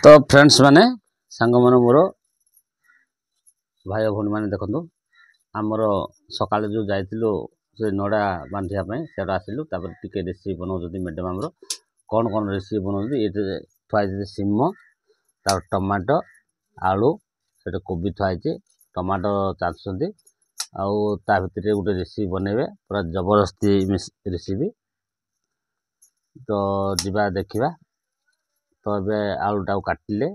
तो फ्रेंड्स माने सांग मन मोर भाई भौणी मैंने देखो आमर सका जो जाइलु से नड़ा बांधापी से आसलु टे रेसिपी बनाऊँ मैडम आमर कौन कौन रेसिपी बनाऊँ ये थुआई सीम टमाटो आलू से कोबी थुआई टमाटो चाचुंट आउ ता भितर गोटे रेसिपी बनइबे पूरा जबरदस्ती रेसिपी तो जीवा देखा। तो ये आलूटा काटिले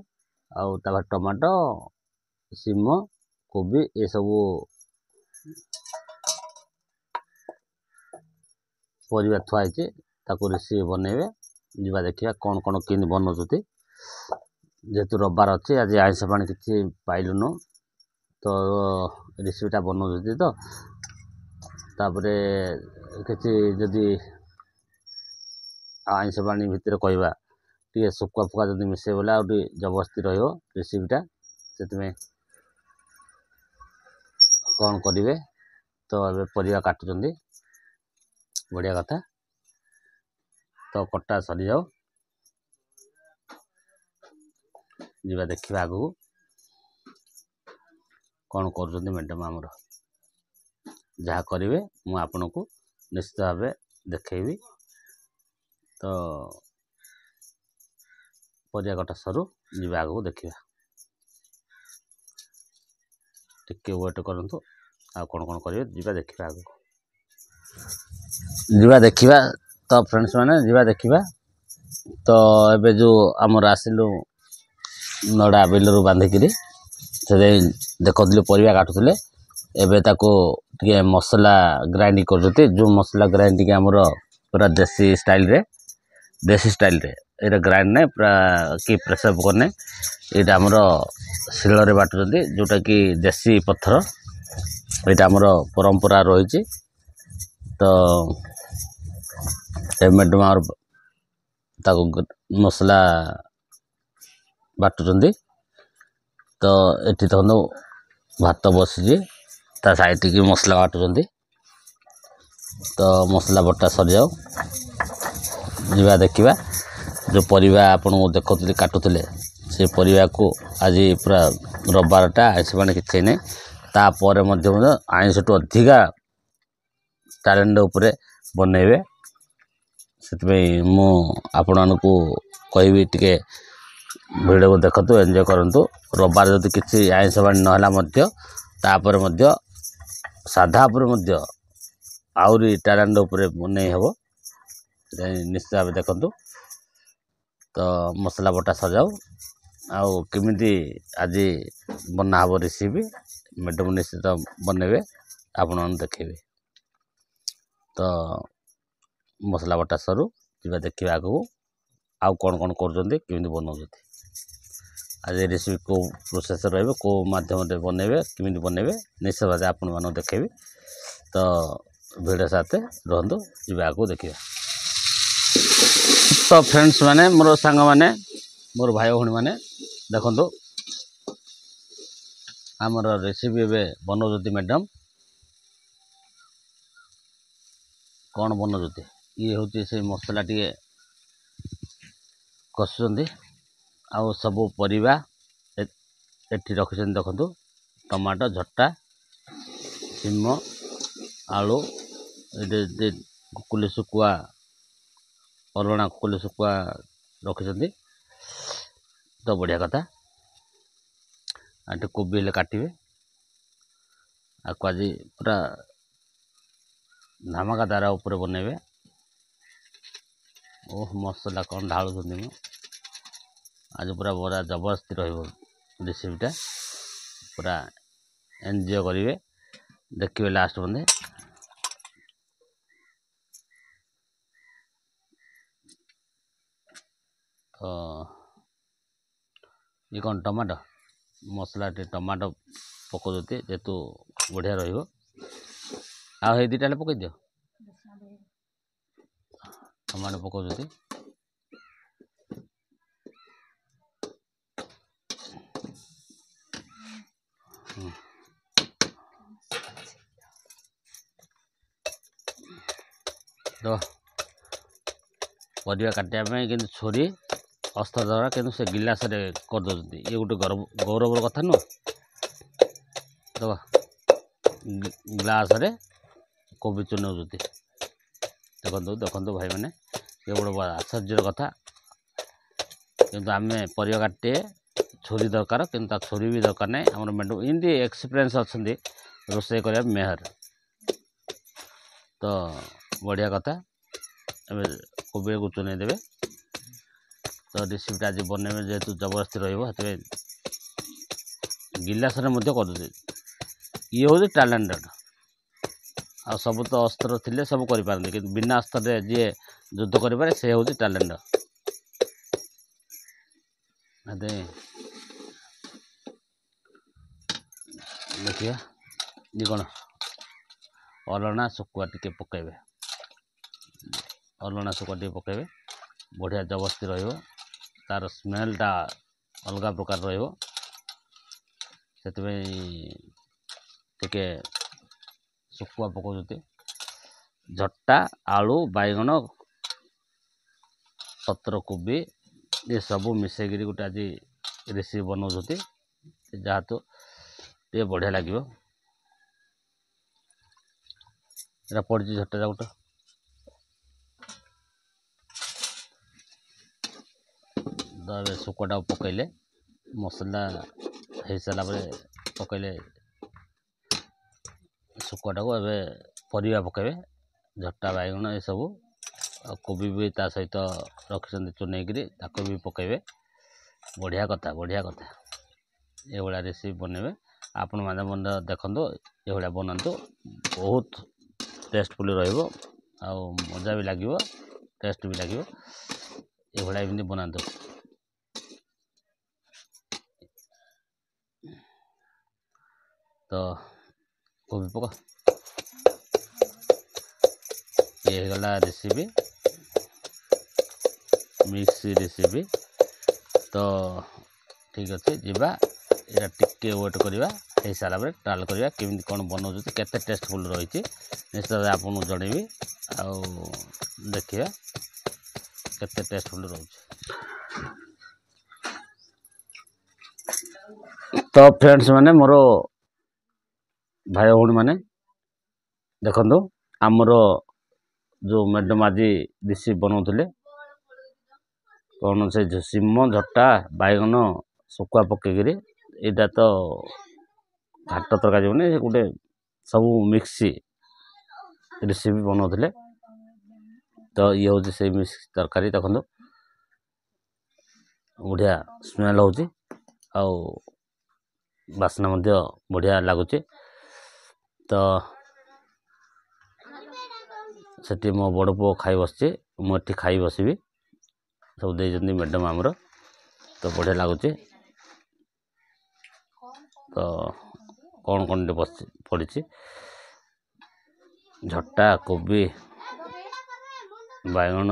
आउ टमाटो सीम कोबी ये सब परिवा थुआई रेसिपी बनइबे जीवा देखा कौन कौन कि बनाऊँ जेहेतु रविवार अच्छे आज आइंष पानी किसी पाइलुन तो रेसिपीटा बनाऊँ तो तापरे किसी जदि आइंष पानी भितर कहवा टे सुखा फुका जब मिसे बोले आउ जबरदस्ती रेसिपीटा से कौन करेंगे। तो ये परिवा काटुंट बढ़िया कथा तो कटा सरी जाओ जीवा देखा आगु कौन कर मैडम आमर जहाँ करेंगे मुझे आपन को निश्चित भाव देखी। तो परिया कटा सरू जीवा आगु देखा टिके वेट करूँ आ कौन कौन करेंगे जीवा देखा आगु जीवा देखा। तो फ्रेंड्स माने जीवा देखा तो एबे जो आमर आसिलु नड़ा बिलरू बांधिकी से देखुलु परिवा काटुले एबे ताको टे मसला ग्राइंड कर जो मसला ग्राइंड आमर पूरा देसी स्टाइल रे ये ग्राइंड ना पूरा कि प्रेसर कुकर ने ये आमर शिल बाटुंट जोटा कि देसी पत्थर ये आमर परंपरा रही। तो मैडम आम मसला बाटुंट तो ये देखो भात बसी ता साइड की मसला बाटुंट तो मसला बटा सरी जाओ जीवा देखा जो परिवा आपन देखुले काटुले से परिवा को आज पूरा रविवारटा आइंष पानी किसी नहीं तापर आइंष टू अधिका टैलेंट उपरे बनइबे से मु आपण को कहि टे वीडियो को देखतु एंजॉय करंतु रविवार जब किसी आइंष पानी नापर साधा पर आउरी टैलेंट उपरे बनई हे निश्चित भाव देखु। तो मसला बटा सजाऊ आउ केमिति आज बना हम रेसिपी मैडम निश्चित बनइबे आपण देखेबे। तो मसला बटा सरू जीवा देखा आगू आउ कौन कौन कर बनाऊँ आज रेसिपी को प्रोसेस रही को मध्यम बनइबे केमिति बनइबे निश्चित भाव आपण मान देखेबी। तो वीडियो साथ रहतु जीवा आगू देखिए। तो फ्रेंड्स माने मोर सांग माने मोर भाई भौणी माने देखो आमर रेसिपी ए बनाऊँ मैडम कौन बनाऊँ ये हूँ से मसला टे कषुंट आउ सबू परिवा एठी रखिछन देखो टमाटो झट्टा सीम आलू ये कुकुली शुकुआ अलणा कुकुली शुकुआ रखिछन तो बढ़िया कथा आटे कोबी हेले काटिबे आपको आज पूरा धमाका दारा ऊपर बनइबे। ओह मसला कौन ढालुं मु आज पूरा बड़ा जबरदस्ती रेसिपीटा पूरा एंजॉय करेंगे देखिए लास्ट बंदे। तो ये कौन टमाटो मसला टे टमाटो पकाउँ जेहेतु बढ़िया रही दीटा पकई दियो टमाटो पकाउँ तो परिवा काटिया कि छुरी अस्त्र द्वारा कि से गिलास करदे ये गोटे गौरवर कथा नुह देख ग्लास रे कोबी चुनौती देखो देखो भाई मैंने ये गोटे आश्चर्य कथा किंतु आम परिवा काटे छुरी दरकार कि छुरी भी दरकार ना आम मेड इमती एक्सपीरियंस अच्छा रोषे कर मेहर तो बढ़िया कथा ए कोबी को चुने देवे तो रेसिपीटा आज बनइबे जेहेतु जबरदस्ती रही गिलास कर ये हूँ टैलेंटेड आ सब तो अस्त्र थिले सब करें कि बिना अस्त्र जी युद्ध करें से हूँ टैलेंट देखिए ये कौन अलना शुकुआ टे पकेबे अलना शुकुआ टे पकेबे बढ़िया जबरदस्ती रहिबो तार स्मेलटा अलग प्रकार रहिबो टे शुकुआ पकाउते झट्टा आलू बैगण पत्र कोबी ये सब मिसेक गोटे आज रेसिपी बनाऊँ जहाँ तो ये बढ़िया लगे पड़ी झट्टा गोटे शुकुआटा पकईले मसला हो सारा पकईले शुकुआटा को परिवा पकेबे झट्टा बैगण ये सब कोबी भी ता सहित रखिछन्ते चुनैकरी ताको भी पकेबे बढ़िया कथा ये भाया रेसिपी बनइबे आपण मैंने मन देखो ये भाया बनातु बहुत टेस्टफुल रहिबो आ मजा भी लगे टेस्ट भी लगे ये भाया एमती बनातु तो कोबी पका ये गला रेसिपी मिक्स रेसिपी तो ठीक अच्छे जीवा ये टिके वेट करवा हो सारा ट्रायल करवा केमी कौन बनाऊँ केते टेस्टफुल रही निश्चित भाव आपको जनइबी आ देखिए केते टेस्टफुल रोचे तो फ्रेंड्स मैंने मोर भाई भौणी मैंने देखो आमर जो मैडम आज रेसिपी बनाऊे कौन से सिम झट्टा बैगन शुकुआ पकईकरी यहाँ तो घाट तरकारी बने गोटे सब मिक्सी रेसिपी बनाऊे तो ये हूँ से मिक्स तरकारी देखो बढ़िया स्मेल हो बास्ना बढ़िया लगुच तो सेठी मो बड़ पुओ खाई बसचे मुझे खाई बसबी सब दे मैडम आमर तो बढ़िया लगुच तो कौन कौन पड़ी झट्टा कोबी बैगण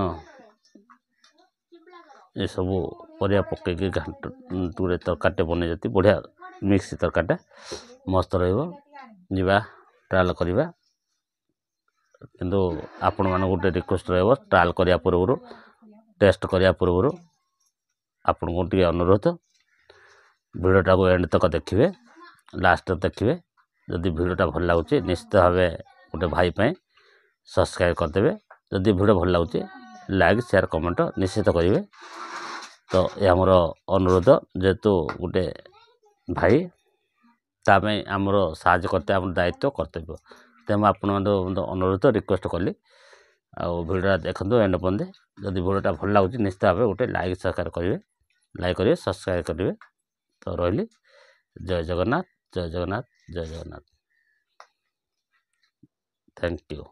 ये सब परिया पकईकि घाटे तरकारी बन जाती बढ़िया मिक्स तरकारीटा मस्त रहा ट्रायल करवा किंतु आपण मान गोटे रिक्वेस्ट रहा ट्रायल करने पूर्व टेस्ट करने पूर्व आपण को टे अनुरोध भिडियोटा को एंड तक देखिए लास्ट देखिए जदि भिडियोटा भल लगुच निश्चित भाव गोटे भाई पे सब्सक्राइब करदे जदि भिडियो भल लगुच लाइक शेयर कमेंट निश्चित करेंगे तो ये आमर अनुरोध जेहेतु गोटे भाई तामें आमर साहय करते आम दायित्व कर्तव्य तेज आपण अनुरोध रिक्वेस्ट कली आ भिडियोटा देखते एंड पर्यंत जदि भिडियोटा भल लगुच निश्चित भाव गोटे लाइक सब्सक्राइब करेंगे लाइक करेंगे सब्सक्राइब करेंगे तो रही जय जगन्नाथ जय जगन्नाथ जय जगन्नाथ थैंक यू।